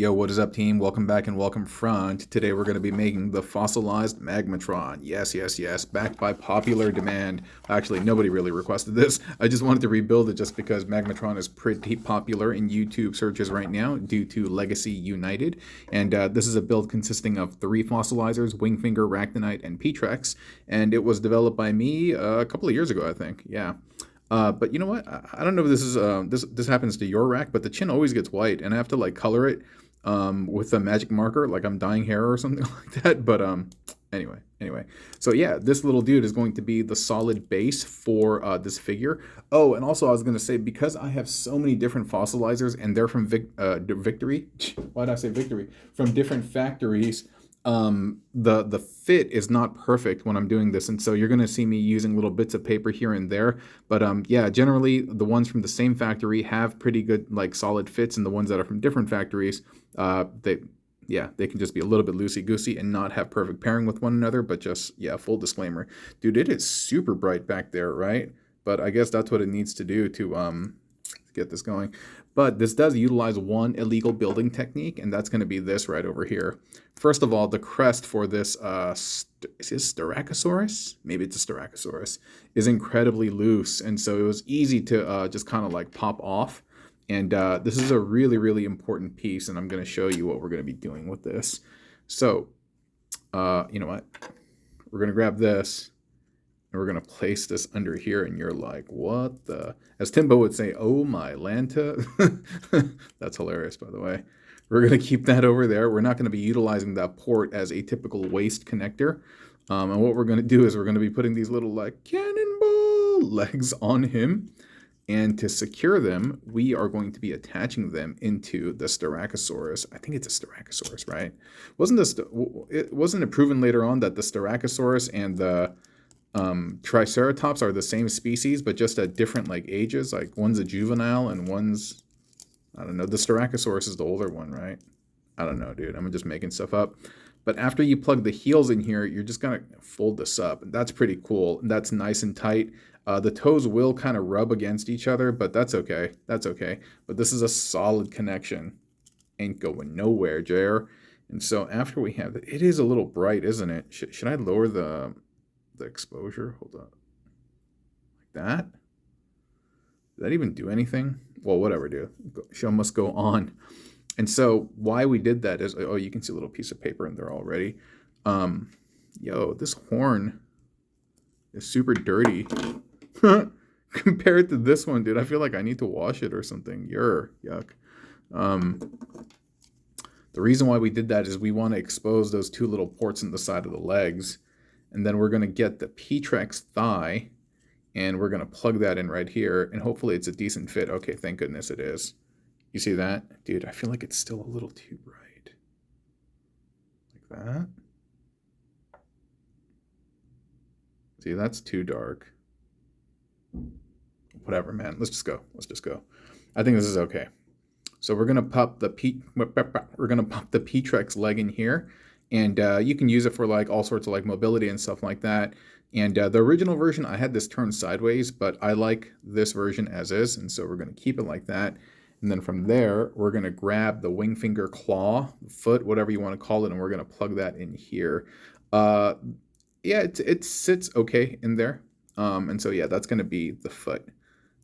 Yo, what is up, team? Welcome back and welcome front. Today we're going to be making the fossilized Magmatron. Yes, yes, yes. Backed by popular demand. Actually, nobody really requested this. I just wanted to rebuild it just because Magmatron is pretty popular in YouTube searches right now due to Legacy United. And this is a build consisting of 3 fossilizers, Wingfinger, Ractonite, and Paleotrex. And it was developed by me a couple of years ago, I think. Yeah. But you know what? I don't know if this is this happens to your rack, but the chin always gets white, and I have to like color it with a magic marker, like I'm dyeing hair or something like that. But anyway. So yeah, this little dude is going to be the solid base for this figure. Oh, and also I was going to say, because I have so many different fossilizers and they're from Victory. Why did I say Victory? From different factories. The fit is not perfect when I'm doing this, and so you're going to see me using little bits of paper here and there, but yeah, generally the ones from the same factory have pretty good like solid fits, and the ones that are from different factories, they can just be a little bit loosey-goosey and not have perfect pairing with one another. But just, yeah, full disclaimer, dude, it is super bright back there, right? But I guess that's what it needs to do to get this going. But this does utilize one illegal building technique, and that's going to be this right over here. First of all, the crest for this, is this Styracosaurus? Maybe it's a Styracosaurus, is incredibly loose, and so it was easy to just kind of like pop off. And this is a really, really important piece, and I'm going to show you what we're going to be doing with this. So, you know what? We're going to grab this, and we're going to place this under here, and you're like, what the? As Timbo would say, oh my Lanta. That's hilarious, by the way. We're going to keep that over there. We're not going to be utilizing that port as a typical waist connector. And what we're going to do is we're going to be putting these little like cannonball legs on him. And to secure them, we are going to be attaching them into the Styracosaurus. I think it's a Styracosaurus, right? Wasn't it proven later on that the Styracosaurus and the Triceratops are the same species, but just at different like ages? Like one's a juvenile and one's, I don't know. The Styracosaurus is the older one, right? I don't know, dude. I'm just making stuff up. But after you plug the heels in here, you're just gonna fold this up. That's pretty cool. That's nice and tight. The toes will kind of rub against each other, but that's okay. That's okay. But this is a solid connection. Ain't going nowhere, Jer. And so after we have it, it is a little bright, isn't it? Should I lower the exposure? Hold on. Like that? Did that even do anything? Well, whatever, dude. Show must go on. And so why we did that is, oh, you can see a little piece of paper in there already. Yo, this horn is super dirty. Compared to this one, dude. I feel like I need to wash it or something. Yuck. The reason why we did that is we want to expose those 2 little ports in the side of the legs. And then we're going to get the Paleotrex thigh, and we're going to plug that in right here. And hopefully it's a decent fit. Okay, thank goodness it is. You see that? Dude, I feel like it's still a little too bright. Like that. See, that's too dark. Whatever, man. Let's just go. I think this is okay. So we're gonna pop the Paleotrex leg in here, and you can use it for like all sorts of like mobility and stuff like that. And the original version, I had this turned sideways, but I like this version as is, and so we're gonna keep it like that. And then from there, we're gonna grab the Wingfinger claw, foot, whatever you want to call it, and we're gonna plug that in here. Yeah, it sits okay in there. And so yeah, that's gonna be the foot.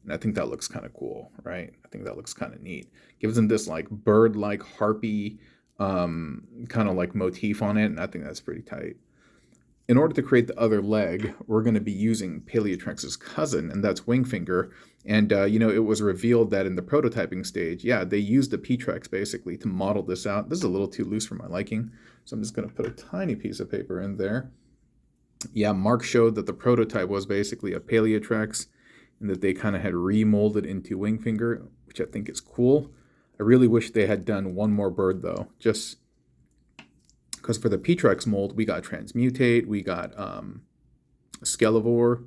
And I think that looks kind of cool, right? I think that looks kind of neat. Gives them this like bird-like harpy kind of like motif on it, and I think that's pretty tight. In order to create the other leg, we're going to be using Paleotrex's cousin, and that's Wingfinger. And you know, it was revealed that in the prototyping stage, yeah, they used the Paleotrex basically to model this out. This is a little too loose for my liking, so I'm just going to put a tiny piece of paper in there. Yeah, Mark showed that the prototype was basically a Paleotrex, and that they kind of had remolded into Wingfinger, which I think is cool. I really wish they had done one more bird though, just because for the Paleotrex mold, we got Transmutate, we got Skelevore,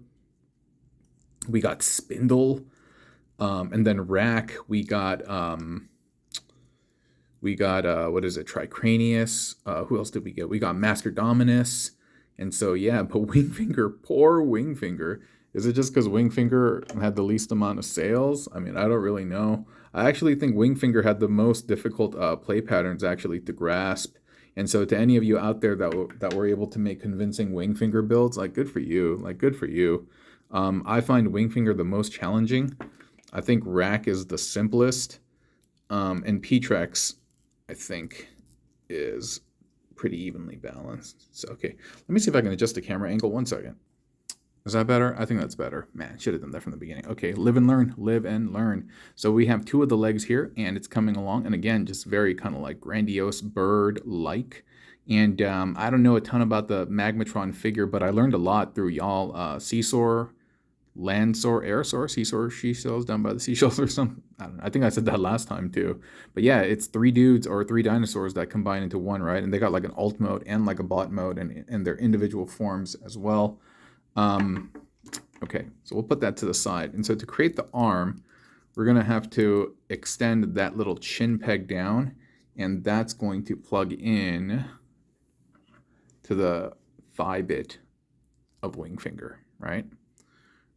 we got Spindle, and then Rack, we got what is it, Tricranius, who else did we get? We got Master Dominus, and so yeah, but Wingfinger, poor Wingfinger. Is it just because Wingfinger had the least amount of sales? I mean, I don't really know. I actually think Wingfinger had the most difficult play patterns actually to grasp. And so to any of you out there that were able to make convincing Wingfinger builds, like good for you, like good for you. I find Wingfinger the most challenging. I think Rack is the simplest. And P-Trex, I think, is pretty evenly balanced. So, okay, let me see if I can adjust the camera angle. 1 second. Is that better? I think that's better. Man, should have done that from the beginning. Okay, live and learn, live and learn. So we have 2 of the legs here, and it's coming along. And again, just very kind of like grandiose bird-like. And I don't know a ton about the Magmatron figure, but I learned a lot through y'all. Seesaw, Landsoar, Airsoar, Seesaw, She-Shells down by the seashells or something. I don't know. I think I said that last time too. But yeah, it's 3 dudes or 3 dinosaurs that combine into one, right? And they got like an alt mode and like a bot mode and their individual forms as well. Okay, so we'll put that to the side. And so to create the arm, we're going to have to extend that little chin peg down, and that's going to plug in to the thigh bit of Wingfinger, right?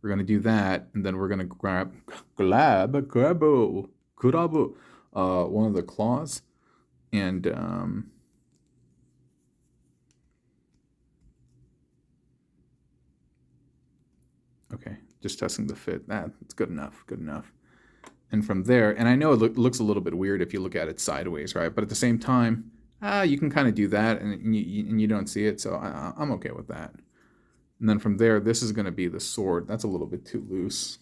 We're going to do that, and then we're going to grab one of the claws, and okay, just testing the fit. That's good enough, good enough. And from there, and I know it looks a little bit weird if you look at it sideways, right? But at the same time, you can kind of do that, and you don't see it, so I'm okay with that. And then from there, this is going to be the sword. That's a little bit too loose.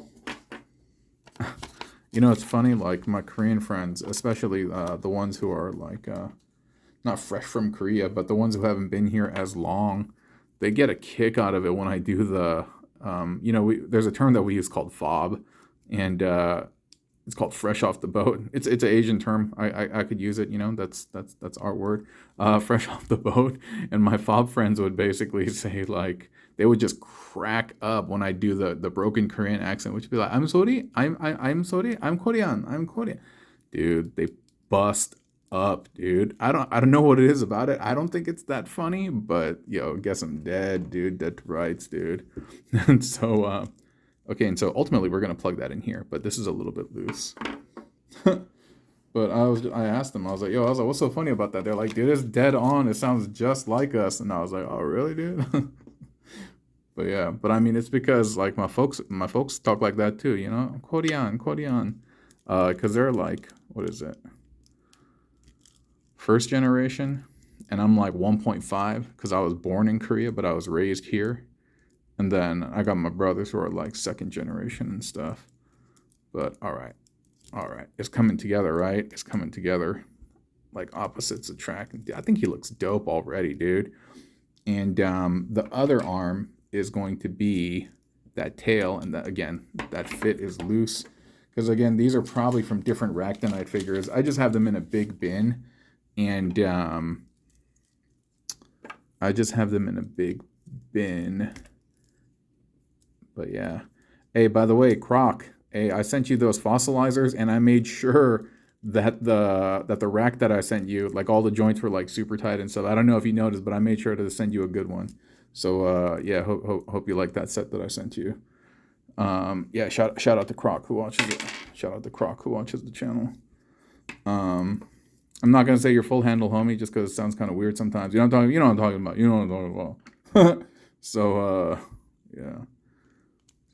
You know, it's funny, like my Korean friends, especially the ones who are like not fresh from Korea, but the ones who haven't been here as long, they get a kick out of it when I do the, you know, there's a term that we use called fob, and it's called fresh off the boat. It's an Asian term. I could use it, you know, that's our word, fresh off the boat. And my fob friends would basically say, like, they would just crack up when I do the broken Korean accent, which would be like, I'm sorry, I'm sorry, I'm Korean. Dude, they bust up, dude. I don't know what it is about it. I don't think it's that funny, but yo, guess I'm dead, dude. Dead to rights, dude. And so okay, and so ultimately we're gonna plug that in here, but this is a little bit loose. But I asked them, I was like, what's so funny about that? They're like, dude, it's dead on. It sounds just like us. And I was like, oh, really, dude? But yeah, but I mean, it's because like my folks talk like that too, you know, Korean, because they're like, what is it? First generation, and I'm like 1.5 because I was born in Korea, but I was raised here. And then I got my brothers who are like 2nd generation and stuff. But all right, it's coming together, right? It's coming together. Like opposites attract. I think he looks dope already, dude. And the other arm is going to be that tail, and that, again, that fit is loose because again, these are probably from different Ractonite figures. I just have them in a big bin, and I just have them in a big bin. But yeah, hey, by the way, Croc, hey, I sent you those fossilizers, and I made sure that the rack that I sent you, like all the joints were like super tight and stuff. I don't know if you noticed, but I made sure to send you a good one. So yeah, hope you like that set that I sent you. Yeah, shout out to Croc who watches it. Shout out to Croc who watches the channel. I'm not gonna say your full handle, homie, just because it sounds kind of weird sometimes. You know what I'm talking about. So yeah.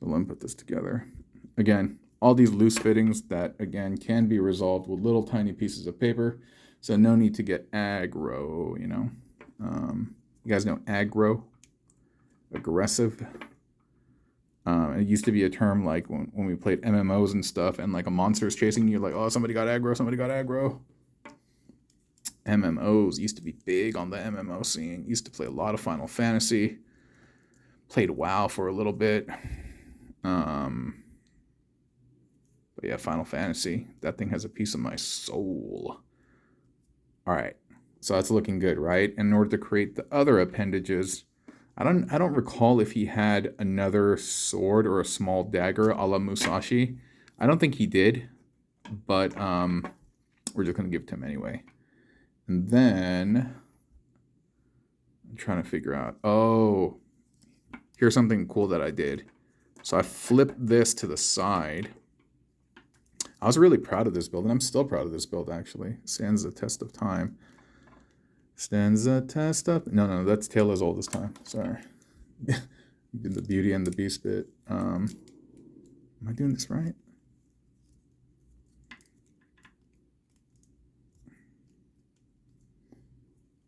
So let me put this together. Again, all these loose fittings that again can be resolved with little tiny pieces of paper. So no need to get aggro, you know. You guys know aggro, aggressive. It used to be a term like when we played MMOs and stuff, and like a monster's chasing you, like, oh, somebody got aggro. MMOs used to be big on the MMO scene. Used to play a lot of Final Fantasy. Played WoW for a little bit. But yeah, Final Fantasy. That thing has a piece of my soul. All right. So that's looking good, right? And in order to create the other appendages, I don't recall if he had another sword or a small dagger a la Musashi. I don't think he did, but we're just gonna give it to him anyway. And then I'm trying to figure out. Oh, here's something cool that I did. So I flipped this to the side. I was really proud of this build, and I'm still proud of this build, actually. Stands the test of time. Stands the test of... No, that's Tale as Old as Time. Sorry. Did the Beauty and the Beast bit. Am I doing this right?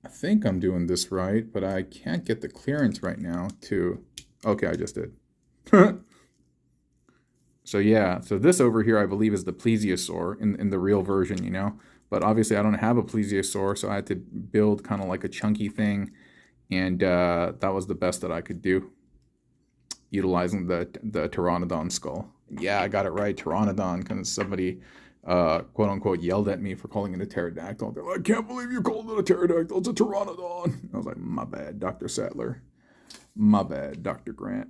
I think I'm doing this right, but I can't get the clearance right now to... Okay, I just did. So yeah, so this over here I believe is the plesiosaur in the real version, you know? But obviously I don't have a plesiosaur, so I had to build kind of like a chunky thing, and that was the best that I could do, utilizing the Pteranodon skull. Yeah, I got it right, Pteranodon, because somebody quote-unquote yelled at me for calling it a pterodactyl. They're like, I can't believe you called it a pterodactyl, it's a Pteranodon. I was like, my bad, Dr. Sattler. My bad, Dr. Grant.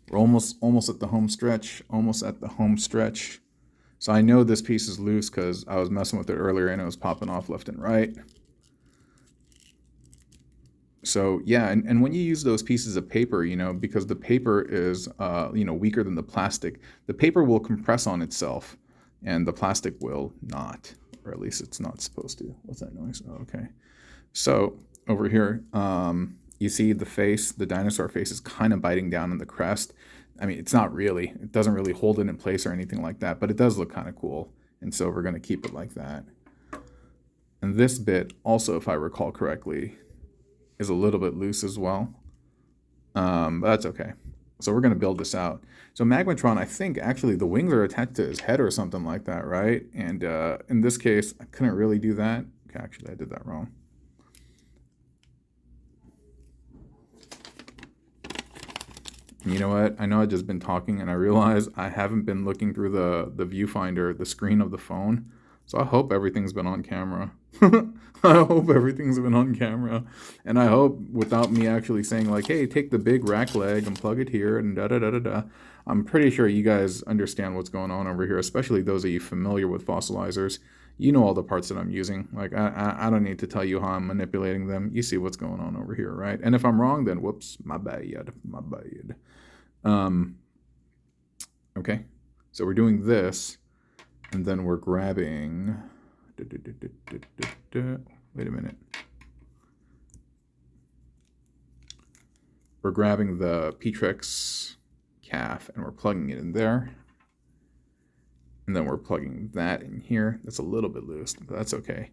We're almost at the home stretch. Almost at the home stretch. So I know this piece is loose because I was messing with it earlier and it was popping off left and right. So yeah, and when you use those pieces of paper, you know, because the paper is, you know, weaker than the plastic, the paper will compress on itself and the plastic will not, or at least it's not supposed to. What's that noise? Oh, okay. So over here, you see the face, the dinosaur face is kind of biting down on the crest. I mean, it's not really, it doesn't really hold it in place or anything like that, but it does look kind of cool. And so we're going to keep it like that. And this bit also, if I recall correctly, is a little bit loose as well. But that's okay. So we're going to build this out. So Magmatron, I think actually the wings are attached to his head or something like that, right? And in this case, I couldn't really do that. Okay, actually, I did that wrong. You know what? I know I've just been talking and I realize I haven't been looking through the viewfinder, the screen of the phone. So I hope everything's been on camera. I hope everything's been on camera. And I hope without me actually saying like, hey, take the big rack leg and plug it here and da-da-da-da-da. I'm pretty sure you guys understand what's going on over here, especially those of you familiar with fossilizers. You know all the parts that I'm using. Like, I don't need to tell you how I'm manipulating them. You see what's going on over here, right? And if I'm wrong, then whoops, my bad, my bad. Okay, so we're doing this, and then we're grabbing... Wait a minute. We're grabbing the Paleotrex calf, and we're plugging it in there. And then we're plugging that in here. That's a little bit loose, but that's okay.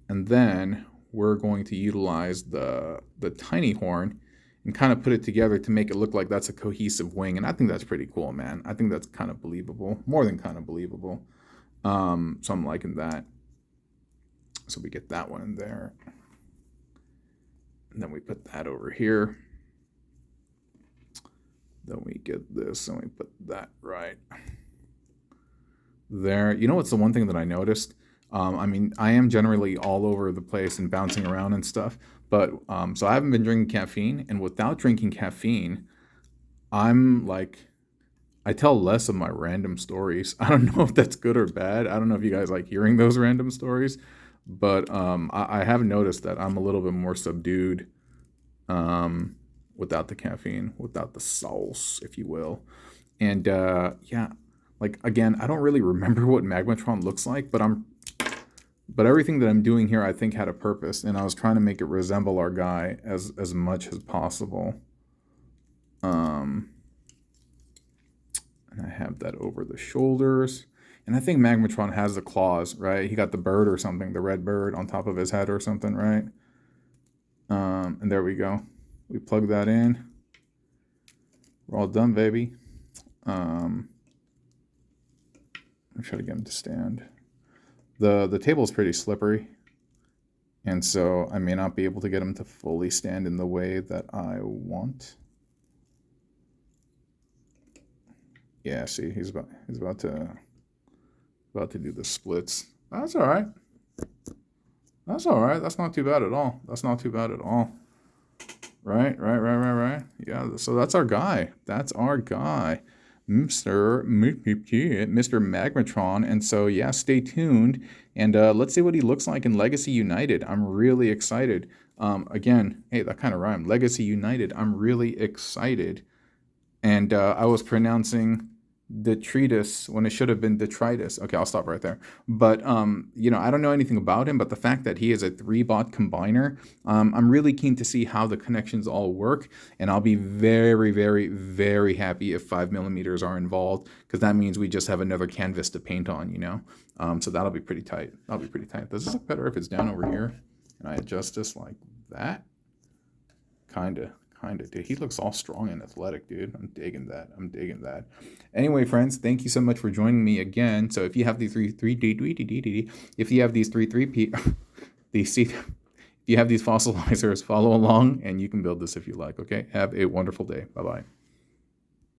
And then we're going to utilize the tiny horn and kind of put it together to make it look like that's a cohesive wing. And I think that's pretty cool, man. I think that's kind of believable, more than kind of believable. So I'm liking that. So we get that one in there. And then we put that over here. Then we get this and we put that right there. You know what's the one thing that I noticed? I mean, I am generally all over the place and bouncing around and stuff, but so I haven't been drinking caffeine, and without drinking caffeine, I'm like, I tell less of my random stories. I don't know if that's good or bad. I don't know if you guys like hearing those random stories, but I have noticed that I'm a little bit more subdued without the caffeine, without the sauce, if you will. And yeah, like again, I don't really remember what Magmatron looks like, but everything that I'm doing here I think had a purpose, and I was trying to make it resemble our guy as much as possible. And I have that over the shoulders. And I think Magmatron has the claws, right? He got the bird or something, the red bird on top of his head or something, right? And there we go. We plug that in. We're all done, baby. I'm trying to get him to stand. The table is pretty slippery, and so I may not be able to get him to fully stand in the way that I want. Yeah, see, he's about to do the splits. That's all right. That's all right. That's not too bad at all. That's not too bad at all. Right. Yeah, so that's our guy. That's our guy. Mr. Magmatron. And so, yeah, stay tuned. And let's see what he looks like in Legacy United. I'm really excited. Again, hey, that kind of rhymed. Legacy United. I'm really excited. And I was pronouncing detritus when it should have been detritus. Okay, I'll stop right there. But you know, I don't know anything about him, but the fact that he is a 3-bot combiner, I'm really keen to see how the connections all work, and I'll be very, very, very happy if 5mm are involved, because that means we just have another canvas to paint on, you know. So that'll be pretty tight. That'll be pretty tight. Does this look better if it's down over here and I adjust this like that? Kinda, dude. He looks all strong and athletic, dude. I'm digging that. I'm digging that. Anyway, friends, thank you so much for joining me again. So if you have these if you have these if you have these fossilizers, follow along, and you can build this if you like. Okay. Have a wonderful day. Bye bye.